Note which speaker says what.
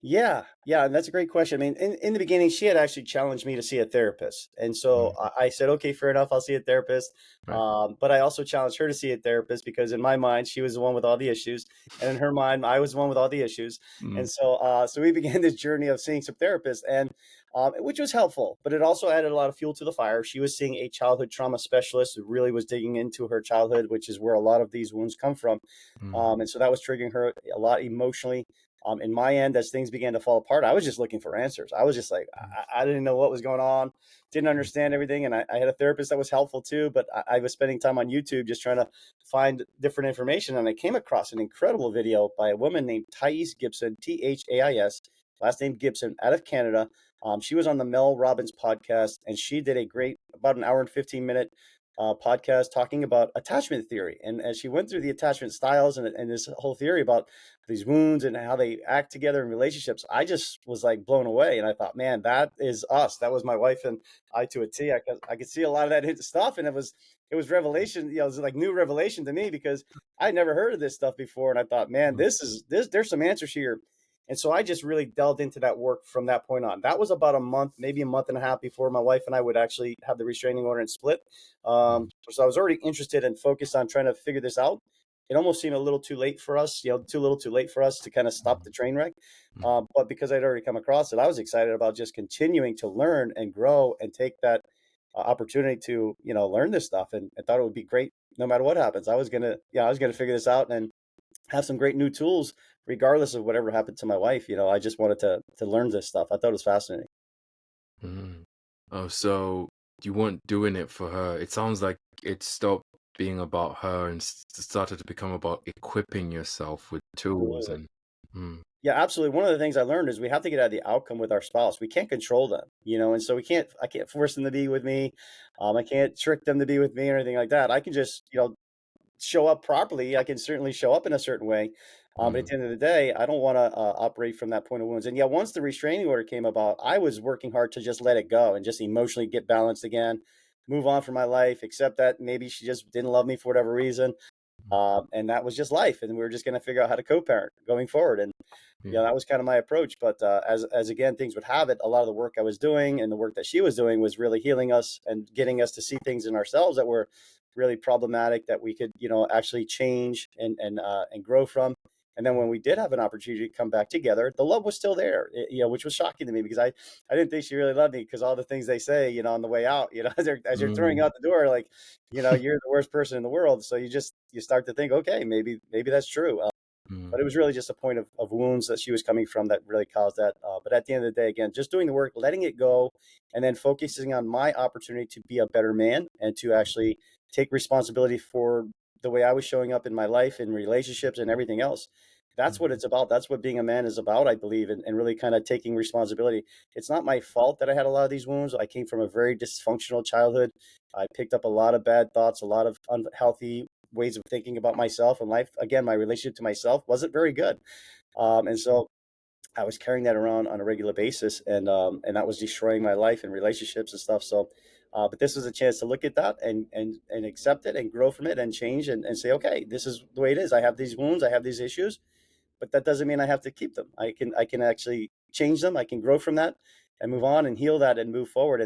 Speaker 1: Yeah, and that's a great question. I mean, in the beginning, she had actually challenged me to see a therapist, and so
Speaker 2: Mm,
Speaker 1: I said, "Okay, fair enough, I'll see a therapist."
Speaker 2: right.
Speaker 1: But I also challenged her to see a therapist because in my mind, she was the one with all the issues, and in her mind, I was the one with all the issues. And
Speaker 2: Mm,
Speaker 1: so we began this journey of seeing some therapists, and which was helpful, but it also added a lot of fuel to the fire. She was seeing a childhood trauma specialist who really was digging into her childhood, which is where a lot of these wounds come from.
Speaker 2: mm,
Speaker 1: And so that was triggering her a lot emotionally. In my end, as things began to fall apart, I was just looking for answers. I was just like,
Speaker 2: mm,
Speaker 1: I didn't know what was going on, didn't
Speaker 2: mm,
Speaker 1: understand everything. And I had a therapist that was helpful too, but I was spending time on YouTube just trying to find different information. And I came across an incredible video by a woman named Thais Gibson, Thais, last name Gibson, out of Canada. She was on the Mel Robbins podcast, and she did a great, about an hour and 15-minute podcast talking about attachment theory. And as she went through the attachment styles and this whole theory about these wounds and how they act together in relationships, I just was like blown away. And I thought, man, that is us. That was my wife and I to a T. I could see a lot of that stuff. And it was revelation, it was like new revelation to me because I'd never heard of this stuff before. And I thought, man,
Speaker 2: mm,
Speaker 1: there's some answers here. And so I just really delved into that work from that point on. That was about a month, maybe a month and a half before my wife and I would actually have the restraining order and split.
Speaker 2: mm,
Speaker 1: So I was already interested and focused on trying to figure this out. It almost seemed a little too late for us, too little too late for us to kind of stop the train wreck.
Speaker 2: mm,
Speaker 1: But because I'd already come across it, I was excited about just continuing to learn and grow and take that opportunity to, learn this stuff. And I thought it would be great no matter what happens. I was gonna figure this out and have some great new tools, regardless of whatever happened to my wife. I just wanted to learn this stuff. I thought it was fascinating.
Speaker 2: mm. Oh, so you weren't doing it for her. It sounds like it stopped being about her and started to become about equipping yourself with tools
Speaker 1: Absolutely.
Speaker 2: and mm,
Speaker 1: Yeah, absolutely. One of the things I learned is we have to get at the outcome with our spouse. We can't control them, and so I can't force them to be with me. I can't trick them to be with me or anything like that. I can just, show up properly. I can certainly show up in a certain way. But at
Speaker 2: mm,
Speaker 1: the end of the day, I don't want to operate from that point of wounds. And yeah, once the restraining order came about, I was working hard to just let it go and just emotionally get balanced again, move on from my life, accept that maybe she just didn't love me for whatever reason.
Speaker 2: mm,
Speaker 1: And that was just life. And we were just going to figure out how to co-parent going forward. And
Speaker 2: yeah.
Speaker 1: that was kind of my approach. But as again, things would have it, a lot of the work I was doing and the work that she was doing was really healing us and getting us to see things in ourselves that were really problematic that we could, actually change and grow from. And then when we did have an opportunity to come back together, the love was still there, which was shocking to me because I didn't think she really loved me because all the things they say, on the way out, as you're throwing
Speaker 2: Mm,
Speaker 1: out the door, like, you're the worst person in the world. So you start to think, okay, maybe that's true.
Speaker 2: mm,
Speaker 1: But it was really just a point of wounds that she was coming from that really caused that. But at the end of the day, again, just doing the work, letting it go, and then focusing on my opportunity to be a better man and to actually take responsibility for the way I was showing up in my life, in relationships, and everything else. That's
Speaker 2: mm,
Speaker 1: what it's about. That's what being a man is about, I believe, and really kind of taking responsibility. It's not my fault that I had a lot of these wounds. I came from a very dysfunctional childhood. I picked up a lot of bad thoughts, a lot of unhealthy ways of thinking about myself and life. Again, my relationship to myself wasn't very good. And so I was carrying that around on a regular basis, and that was destroying my life and relationships and stuff. So, but this was a chance to look at that and accept it and grow from it and change and say, okay, this is the way it is. I have these wounds, I have these issues, but that doesn't mean I have to keep them. I can actually change them. I can grow from that and move on and heal that and move forward. And